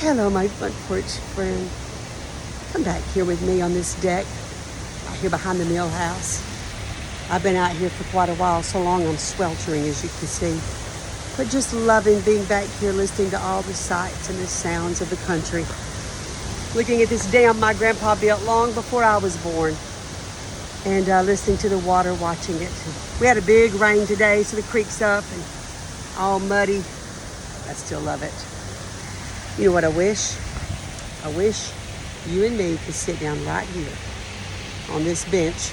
Hello, my front porch friend. Come back here with me on this deck, out here behind the Millhouse. I've been out here for quite a while, so long I'm sweltering, as you can see. But just loving being back here, listening to all the sights and the sounds of the country. Looking at this dam my grandpa built long before I was born. And listening to the water, watching it. We had a big rain today, so the creek's up and all muddy. I still love it. You know what I wish? I wish you and me could sit down right here on this bench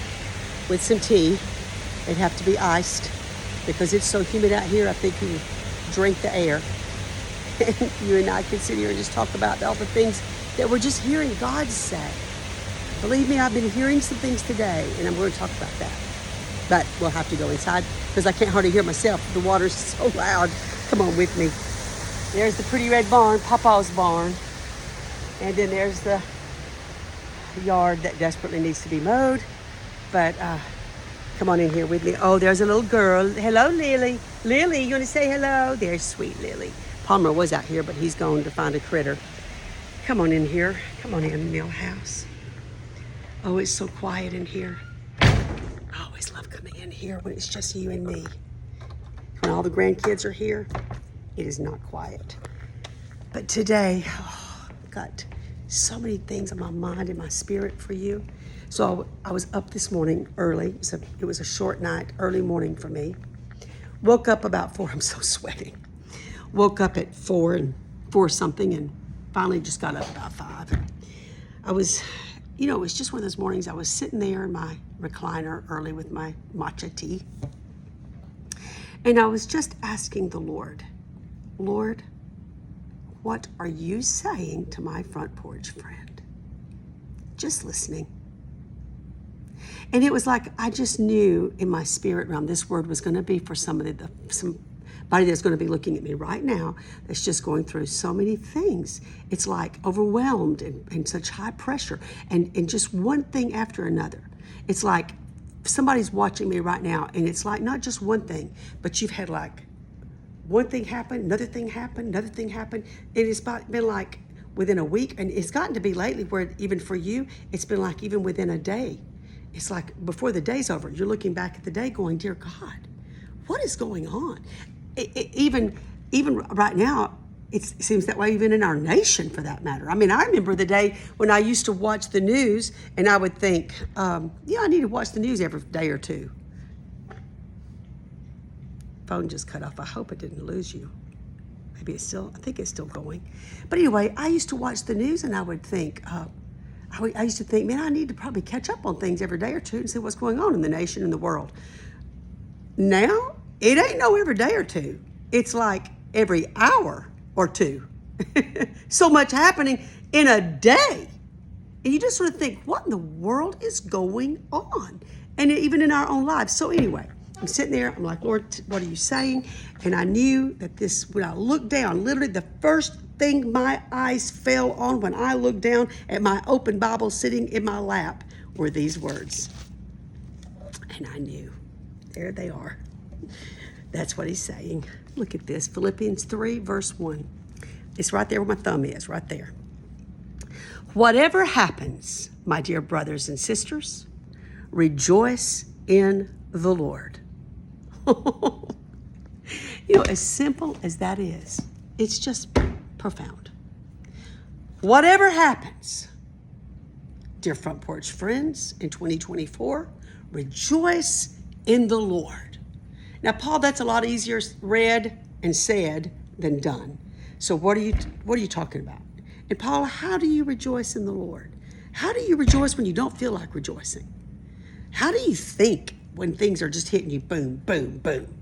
with some tea. It'd have to be iced because it's so humid out here. I think you would drink the air. And you and I could sit here and just talk about all the things that we're just hearing God say. Believe me, I've been hearing some things today, and I'm going to talk about that. But we'll have to go inside because I can't hardly hear myself. The water's so loud. Come on with me. There's the pretty red barn, Papa's barn. And then there's the yard that desperately needs to be mowed. But come on in here with me. Oh, there's a little girl. Hello, Lily. Lily, you want to say hello? There's sweet Lily. Palmer was out here, but he's going to find a critter. Come on in here. Come on in, Millhouse. Oh, it's so quiet in here. I always love coming in here when it's just you and me. When all the grandkids are here, it is not quiet. But today, I've got so many things on my mind and my spirit for you. So I was up this morning early. It was a short night, early morning for me. Woke up about 4. I'm so sweating. Woke up at 4 and 4 something and finally just got up about 5. I was, it was just one of those mornings. I was sitting there in my recliner early with my matcha tea. And I was just asking the Lord, Lord, what are you saying to my front porch friend? Just listening. And it was like I just knew in my spirit realm this word was going to be for somebody that's going to be looking at me right now that's just going through so many things. It's like overwhelmed and such high pressure and just one thing after another. It's like somebody's watching me right now and it's like not just one thing, but you've had like one thing happen, another thing happen, another thing happen. And it's been like within a week, and it's gotten to be lately where even for you, it's been like even within a day. It's like before the day's over, you're looking back at the day going, dear God, what is going on? Even right now, it seems that way even in our nation for that matter. I mean, I remember the day when I used to watch the news and I would think, I need to watch the news every day or two. Phone just cut off. I hope it didn't lose you. Maybe I think it's still going. But anyway, I used to watch the news and I would think, I used to think, man, I need to probably catch up on things every day or two and see what's going on in the nation and the world. Now, it ain't no every day or two. It's like every hour or two. So much happening in a day. And you just sort of think, what in the world is going on? And even in our own lives. So anyway, I'm sitting there, I'm like, Lord, what are you saying? And I knew that when I looked down, literally the first thing my eyes fell on when I looked down at my open Bible sitting in my lap were these words. And I knew, there they are. That's what he's saying. Look at this, Philippians 3, verse 1. It's right there where my thumb is, right there. Whatever happens, my dear brothers and sisters, rejoice in the Lord. As simple as that is, it's just profound. Whatever happens, dear front porch friends, in 2024, rejoice in the Lord. Now, Paul, that's a lot easier read and said than done. So what are you talking about? And Paul, how do you rejoice in the Lord? How do you rejoice when you don't feel like rejoicing? How do you think when things are just hitting you, boom, boom, boom?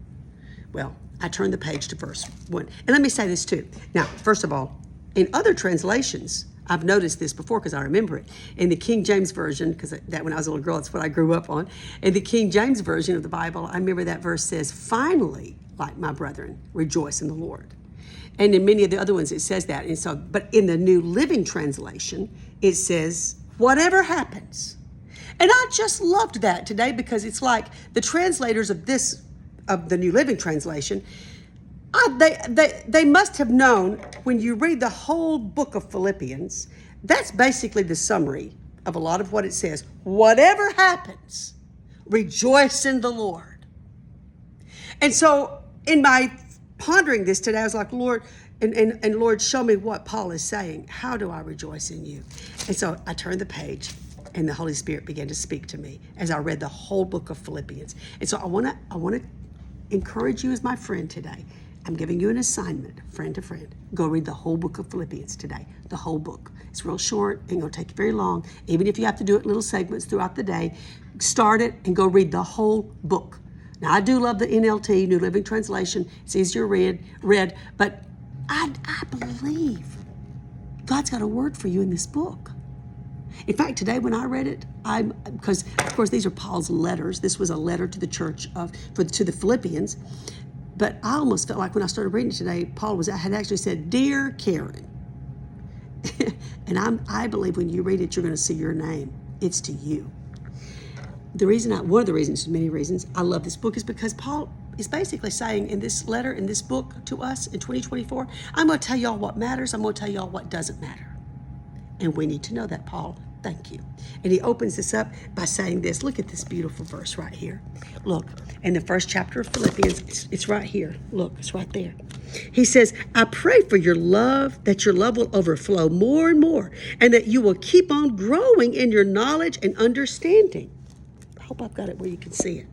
Well, I turned the page to verse 1. And let me say this too. Now, first of all, in other translations, I've noticed this before because I remember it. In the King James Version, because that when I was a little girl, that's what I grew up on. In the King James Version of the Bible, I remember that verse says, finally, like my brethren, rejoice in the Lord. And in many of the other ones, it says that. And so, but in the New Living Translation, it says, whatever happens. And I just loved that today because it's like the translators of the New Living Translation, They must have known when you read the whole book of Philippians, that's basically the summary of a lot of what it says. Whatever happens, rejoice in the Lord. And so in my pondering this today, I was like, Lord, and Lord, show me what Paul is saying. How do I rejoice in you? And so I turned the page and the Holy Spirit began to speak to me as I read the whole book of Philippians. And so I want to encourage you as my friend today. I'm giving you an assignment, friend to friend. Go read the whole book of Philippians today, the whole book. It's real short, ain't gonna take you very long. Even if you have to do it in little segments throughout the day, start it and go read the whole book. Now, I do love the NLT, New Living Translation. It's easier read, but I believe God's got a word for you in this book. In fact, today when I read it, because of course these are Paul's letters. This was a letter to the church to the Philippians. But I almost felt like when I started reading it today, Paul had actually said, "Dear Karen," and I believe when you read it, you're going to see your name. It's to you. One of the reasons, many reasons, I love this book is because Paul is basically saying in this letter, in this book to us in 2024, I'm going to tell y'all what matters. I'm going to tell y'all what doesn't matter. And we need to know that, Paul. Thank you. And he opens this up by saying this. Look at this beautiful verse right here. Look, in the first chapter of Philippians, it's right here. Look, it's right there. He says, I pray for your love, that your love will overflow more and more, and that you will keep on growing in your knowledge and understanding. I hope I've got it where you can see it.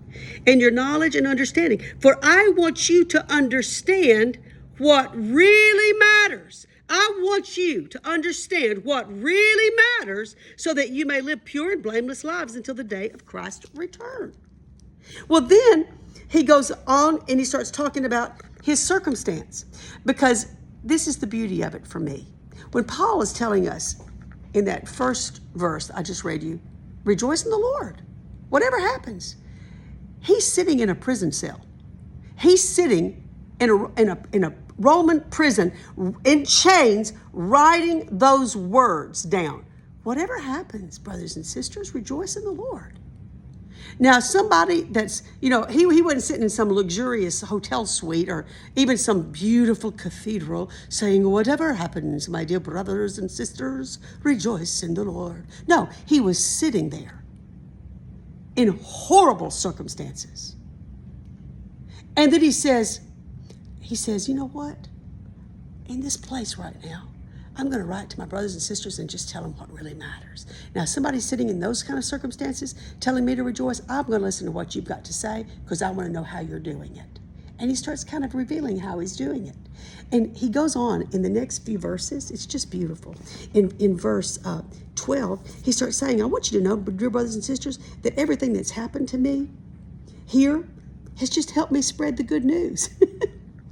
In your knowledge and understanding. For I want you to understand what really matters. I want you to understand what really matters so that you may live pure and blameless lives until the day of Christ's return. Well, then he goes on and he starts talking about his circumstance, because this is the beauty of it for me. When Paul is telling us in that first verse I just read you, rejoice in the Lord, whatever happens. He's sitting in a prison cell. He's sitting in a Roman prison in chains, writing those words down. Whatever happens, brothers and sisters, rejoice in the Lord. Now, somebody that's, he wasn't sitting in some luxurious hotel suite or even some beautiful cathedral saying, whatever happens, my dear brothers and sisters, rejoice in the Lord. No, he was sitting there in horrible circumstances. And then he says, you know what? In this place right now, I'm going to write to my brothers and sisters and just tell them what really matters. Now, somebody sitting in those kind of circumstances telling me to rejoice, I'm going to listen to what you've got to say because I want to know how you're doing it. And he starts kind of revealing how he's doing it. And he goes on in the next few verses. It's just beautiful. In verse 12, he starts saying, I want you to know, dear brothers and sisters, that everything that's happened to me here has just helped me spread the good news.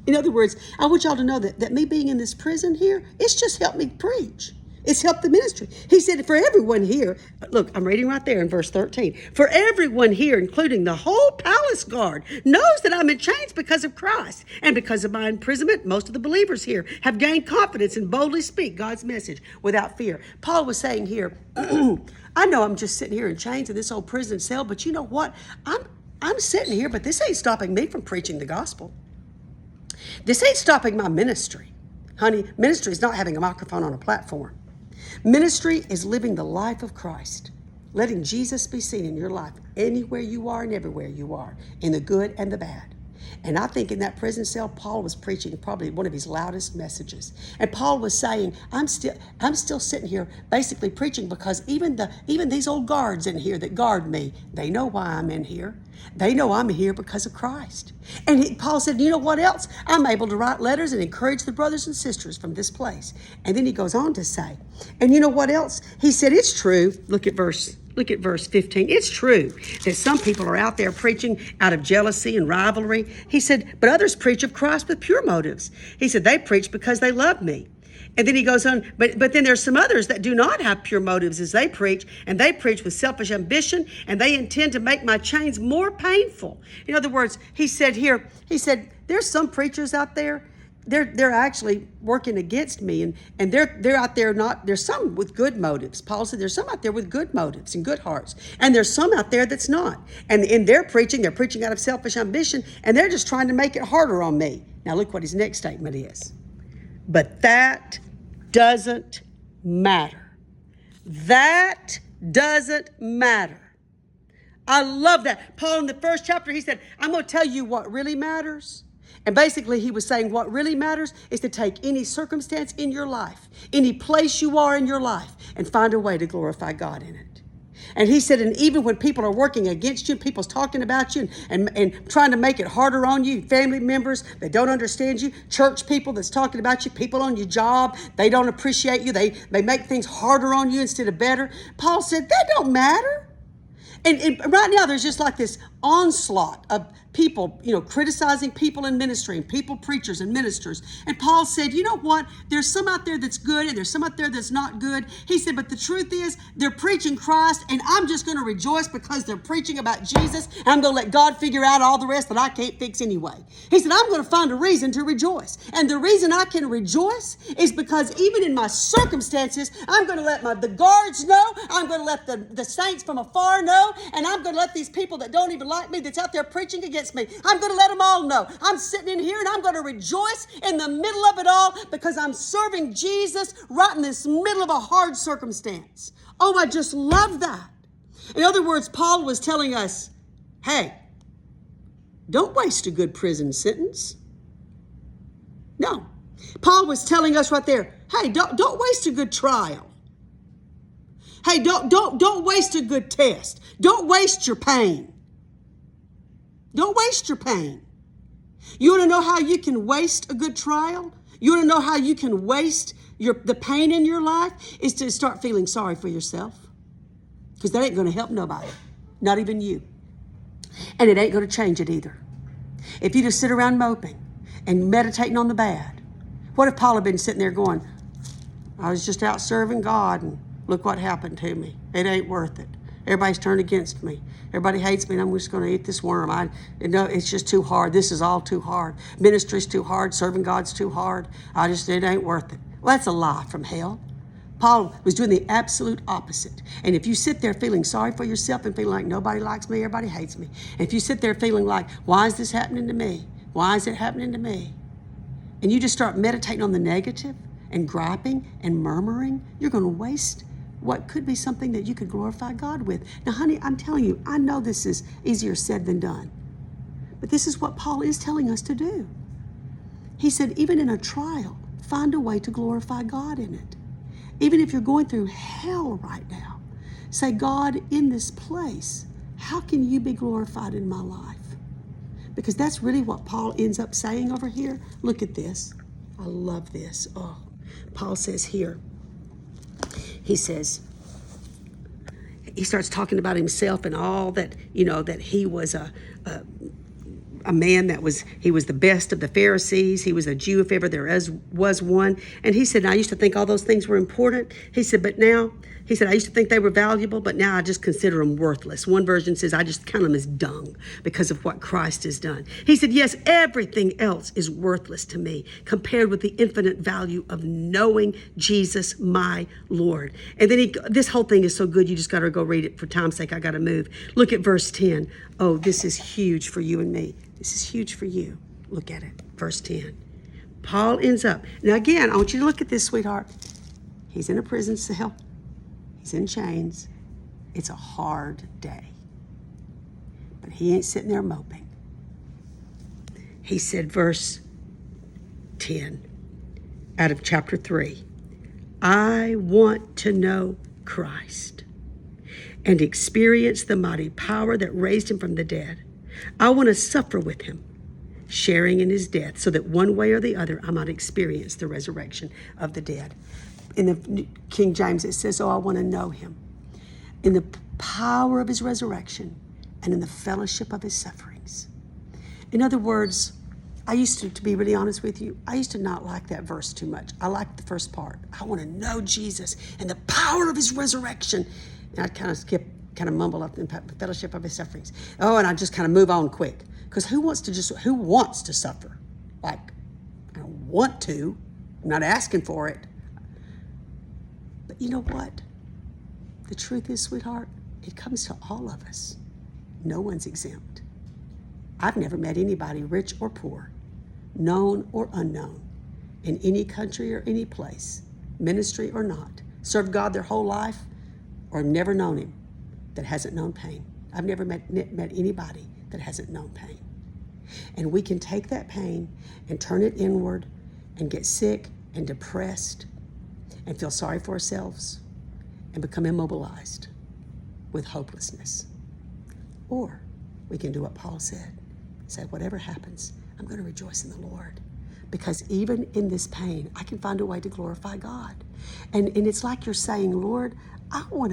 In other words, I want y'all to know that me being in this prison here, it's just helped me preach. It's helped the ministry. He said, for everyone here, look, I'm reading right there in verse 13. For everyone here, including the whole palace guard, knows that I'm in chains because of Christ. And because of my imprisonment, most of the believers here have gained confidence and boldly speak God's message without fear. Paul was saying here, I know I'm just sitting here in chains in this old prison cell, but you know what? I'm sitting here, but this ain't stopping me from preaching the gospel. This ain't stopping my ministry. Honey, ministry is not having a microphone on a platform. Ministry is living the life of Christ, letting Jesus be seen in your life anywhere you are and everywhere you are, in the good and the bad. And I think in that prison cell, Paul was preaching probably one of his loudest messages. And Paul was saying, I'm still sitting here basically preaching because even these old guards in here that guard me, they know why I'm in here. They know I'm here because of Christ. And Paul said, you know what else? I'm able to write letters and encourage the brothers and sisters from this place. And then he goes on to say, and you know what else? He said, it's true. Look at verse 15. It's true that some people are out there preaching out of jealousy and rivalry. He said, but others preach of Christ with pure motives. He said, they preach because they love me. And then he goes on, but then there's some others that do not have pure motives as they preach, and they preach with selfish ambition, and they intend to make my chains more painful. In other words, he said, there's some preachers out there, they're actually working against me, and they're out there not. There's some with good motives. Paul said there's some out there with good motives and good hearts, and there's some out there that's not. And in their preaching, they're preaching out of selfish ambition, and they're just trying to make it harder on me. Now look what his next statement is. But that doesn't matter. That doesn't matter. I love that. Paul, in the first chapter, he said, I'm going to tell you what really matters. And basically, he was saying what really matters is to take any circumstance in your life, any place you are in your life, and find a way to glorify God in it. And he said, and even when people are working against you, people's talking about you and trying to make it harder on you, family members that don't understand you, church people that's talking about you, people on your job, they don't appreciate you, they make things harder on you instead of better. Paul said, that don't matter. And right now, there's just like this onslaught of people, criticizing people in ministry and people, preachers and ministers. And Paul said, you know what? There's some out there that's good and there's some out there that's not good. He said, but the truth is they're preaching Christ, and I'm just going to rejoice because they're preaching about Jesus. And I'm going to let God figure out all the rest that I can't fix anyway. He said, I'm going to find a reason to rejoice. And the reason I can rejoice is because even in my circumstances, I'm going to let the guards know. I'm going to let the saints from afar know. And I'm going to let these people that don't even like me, that's out there preaching against me, I'm going to let them all know. I'm sitting in here and I'm going to rejoice in the middle of it all because I'm serving Jesus right in this middle of a hard circumstance. Oh, I just love that. In other words, Paul was telling us, hey, don't waste a good prison sentence. No. Paul was telling us right there, hey, don't waste a good trial. Hey, don't waste a good test. Don't waste your pain. Don't waste your pain. You want to know how you can waste a good trial? You want to know how you can waste the pain in your life? Is to start feeling sorry for yourself. Because that ain't going to help nobody. Not even you. And it ain't going to change it either. If you just sit around moping and meditating on the bad. What if Paul had been sitting there going, I was just out serving God and look what happened to me. It ain't worth it. Everybody's turned against me. Everybody hates me and I'm just going to eat this worm. It's just too hard. This is all too hard. Ministry's too hard. Serving God's too hard. It ain't worth it. Well, that's a lie from hell. Paul was doing the absolute opposite. And if you sit there feeling sorry for yourself and feeling like nobody likes me, everybody hates me. And if you sit there feeling like, why is this happening to me? Why is it happening to me? And you just start meditating on the negative and griping and murmuring, you're going to waste what could be something that you could glorify God with. Now, honey, I'm telling you, I know this is easier said than done. But this is what Paul is telling us to do. He said, even in a trial, find a way to glorify God in it. Even if you're going through hell right now, say, God, in this place, how can you be glorified in my life? Because that's really what Paul ends up saying over here. Look at this. I love this. Oh, Paul says here, he says, he starts talking about himself and all that, that he was a man he was the best of the Pharisees. He was a Jew if ever there was one. And he said, I used to think all those things were important. He said, I used to think they were valuable, but now I just consider them worthless. One version says, I just count them as dung because of what Christ has done. He said, yes, everything else is worthless to me compared with the infinite value of knowing Jesus, my Lord. And then this whole thing is so good, you just got to go read it. For time's sake, I got to move. Look at verse 10. Oh, this is huge for you and me. This is huge for you. Look at it. Verse 10. Paul ends up. Now again, I want you to look at this, sweetheart. He's in a prison cell. He's in chains. It's a hard day. But he ain't sitting there moping. He said, verse 10 out of chapter 3, I want to know Christ and experience the mighty power that raised him from the dead. I want to suffer with him, sharing in his death, so that one way or the other I might experience the resurrection of the dead. In the King James, it says, I want to know him in the power of his resurrection and in the fellowship of his sufferings. In other words, I used to be really honest with you, I used to not like that verse too much. I liked the first part. I want to know Jesus and the power of his resurrection. And I'd kind of mumble up in the fellowship of his sufferings. Oh, and I just kind of move on quick. Because who wants to suffer? Like, want to. I'm not asking for it. But you know what? The truth is, sweetheart, it comes to all of us. No one's exempt. I've never met anybody, rich or poor, known or unknown, in any country or any place, ministry or not, served God their whole life or never known him, that hasn't known pain. I've never met anybody that hasn't known pain. And we can take that pain and turn it inward and get sick and depressed and feel sorry for ourselves and become immobilized with hopelessness. Or we can do what Paul said. Say, whatever happens, I'm going to rejoice in the Lord. Because even in this pain, I can find a way to glorify God. And it's like you're saying, Lord, I want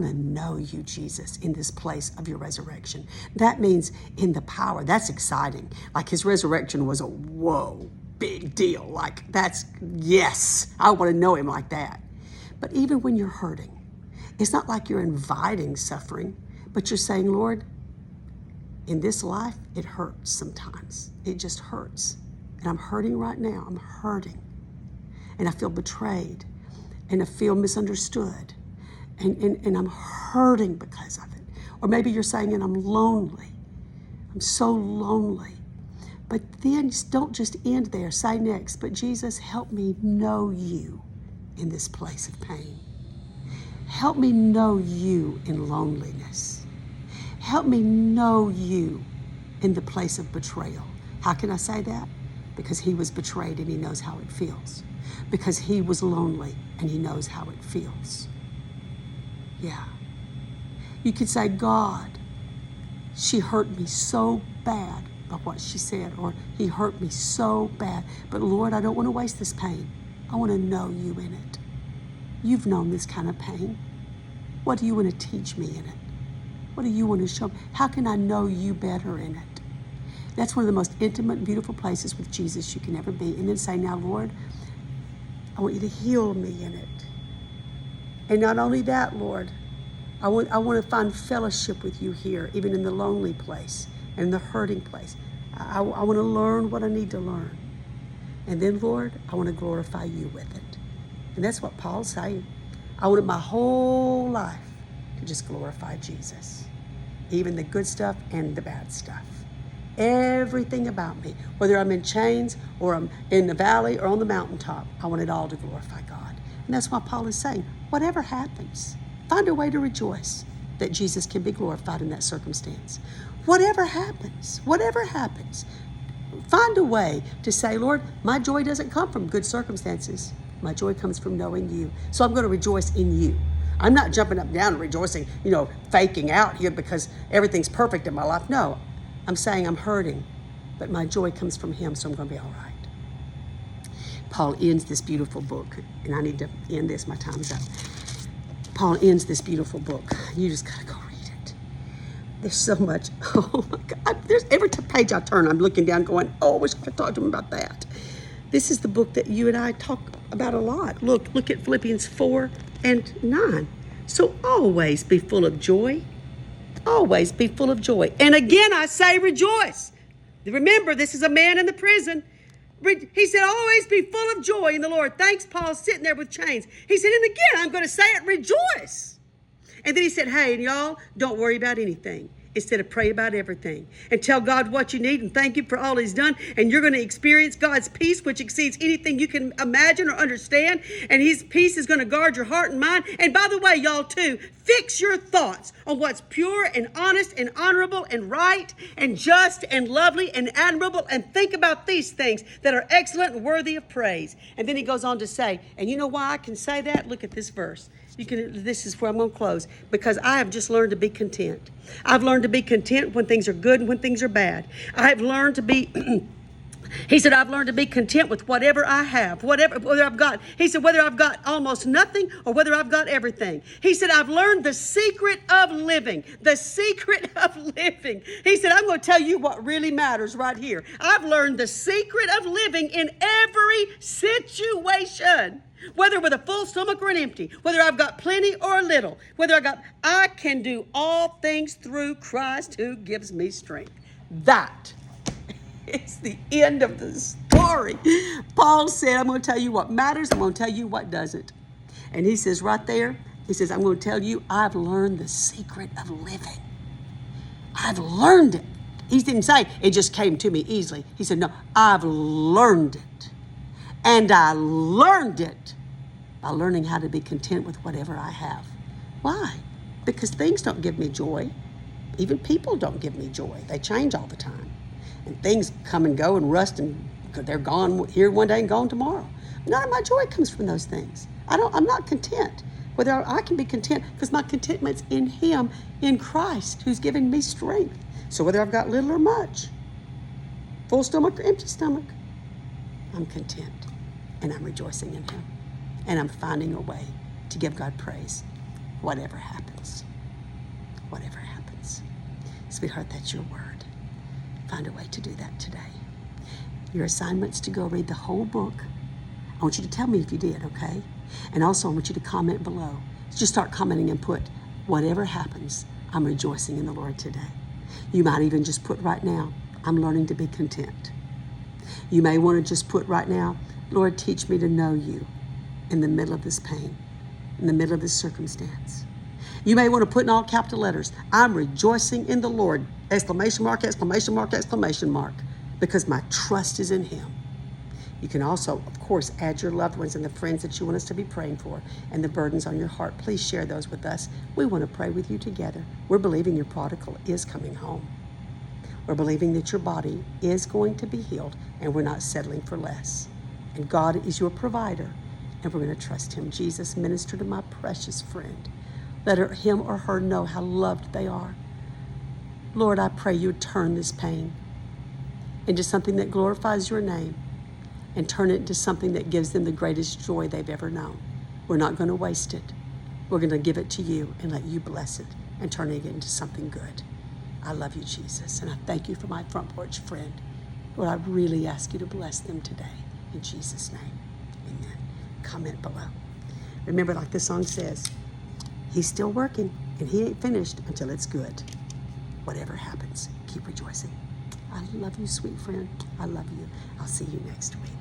to know you, Jesus, in this place of your resurrection. That means in the power. That's exciting. Like his resurrection was a whoa, big deal. Like that's, yes, I want to know him like that. But even when you're hurting, it's not like you're inviting suffering, but you're saying, Lord, in this life, it hurts sometimes. It just hurts. And I'm hurting right now. I'm hurting. And I feel betrayed. And I feel misunderstood. And I'm hurting because of it. Or maybe you're saying, and I'm lonely. I'm so lonely. But then don't just end there. Say next, but Jesus, help me know you in this place of pain. Help me know you in loneliness. Help me know you in the place of betrayal. How can I say that? Because he was betrayed and he knows how it feels. Because he was lonely and he knows how it feels. Yeah. You could say, God, she hurt me so bad by what she said, or he hurt me so bad. But Lord, I don't want to waste this pain. I want to know you in it. You've known this kind of pain. What do you want to teach me in it? What do you want to show me? How can I know you better in it? That's one of the most intimate, beautiful places with Jesus you can ever be. And then say, now, Lord, I want you to heal me in it. And not only that, Lord, I want to find fellowship with you here, even in the lonely place and the hurting place. I want to learn what I need to learn. And then, Lord, I want to glorify you with it. And that's what Paul's saying. I wanted my whole life to just glorify Jesus, even the good stuff and the bad stuff. Everything about me, whether I'm in chains or I'm in the valley or on the mountaintop, I want it all to glorify God. And that's why Paul is saying, whatever happens, find a way to rejoice that Jesus can be glorified in that circumstance. Whatever happens, find a way to say, Lord, my joy doesn't come from good circumstances. My joy comes from knowing you. So I'm going to rejoice in you. I'm not jumping up and down and rejoicing, faking out here because everything's perfect in my life. No, I'm saying I'm hurting, but my joy comes from him, so I'm going to be all right. Paul ends this beautiful book, and I need to end this. My time's up. Paul ends this beautiful book. You just got to go read it. There's so much. Oh, my God. There's every page I turn, I'm looking down going, oh, I wish I could talk to him about that. This is the book that you and I talk about a lot. Look at Philippians 4 and 9. So always be full of joy. Always be full of joy. And again, I say rejoice. Remember, this is a man in the prison. He said, always be full of joy in the Lord. Thanks, Paul, sitting there with chains. He said, and again, I'm going to say it, rejoice. And then he said, hey, and y'all, don't worry about anything. Instead of pray about everything and tell God what you need and thank you for all he's done. And you're going to experience God's peace, which exceeds anything you can imagine or understand. And his peace is going to guard your heart and mind. And by the way, y'all too, fix your thoughts on what's pure and honest and honorable and right and just and lovely and admirable. And think about these things that are excellent and worthy of praise. And then he goes on to say, and you know why I can say that? Look at this verse. This is where I'm going to close, because I have just learned to be content. I've learned to be content when things are good and when things are bad. I've learned to be, he said, I've learned to be content with whatever I have, whether I've got, he said, whether I've got almost nothing or whether I've got everything. He said, I've learned the secret of living, the secret of living. He said, I'm going to tell you what really matters right here. I've learned the secret of living in every situation. Whether with a full stomach or an empty, whether I've got plenty or a little, I can do all things through Christ who gives me strength. That It's the end of the story. Paul said, I'm going to tell you what matters. I'm going to tell you what doesn't. And he says right there, he says, I'm going to tell you, I've learned the secret of living. I've learned it. He didn't say it just came to me easily. He said, no, I've learned it. And I learned it by learning how to be content with whatever I have. Why? Because things don't give me joy. Even people don't give me joy. They change all the time. And things come and go and rust, and they're gone here one day and gone tomorrow. None of my joy comes from those things. I'm not content. Whether I can be content, because my contentment's in Him, in Christ, who's given me strength. So whether I've got little or much, full stomach or empty stomach, I'm content. And I'm rejoicing in Him. And I'm finding a way to give God praise, whatever happens. Whatever happens. Sweetheart, that's your word. Find a way to do that today. Your assignment's to go read the whole book. I want you to tell me if you did, okay? And also I want you to comment below. Just start commenting and put, whatever happens, I'm rejoicing in the Lord today. You might even just put right now, I'm learning to be content. You may want to just put right now, Lord, teach me to know you in the middle of this pain, in the middle of this circumstance. You may want to put in all capital letters, I'm rejoicing in the Lord, exclamation mark, exclamation mark, exclamation mark, because my trust is in Him. You can also, of course, add your loved ones and the friends that you want us to be praying for and the burdens on your heart. Please share those with us. We want to pray with you together. We're believing your prodigal is coming home. We're believing that your body is going to be healed, and we're not settling for less. And God is your provider, and we're going to trust Him. Jesus, minister to my precious friend. Let him or her know how loved they are. Lord, I pray you turn this pain into something that glorifies your name, and turn it into something that gives them the greatest joy they've ever known. We're not going to waste it. We're going to give it to you and let you bless it and turn it into something good. I love you, Jesus, and I thank you for my front porch friend. Lord, I really ask you to bless them today. In Jesus' name, amen. Comment below. Remember, like the song says, He's still working, and He ain't finished until it's good. Whatever happens, keep rejoicing. I love you, sweet friend. I love you. I'll see you next week.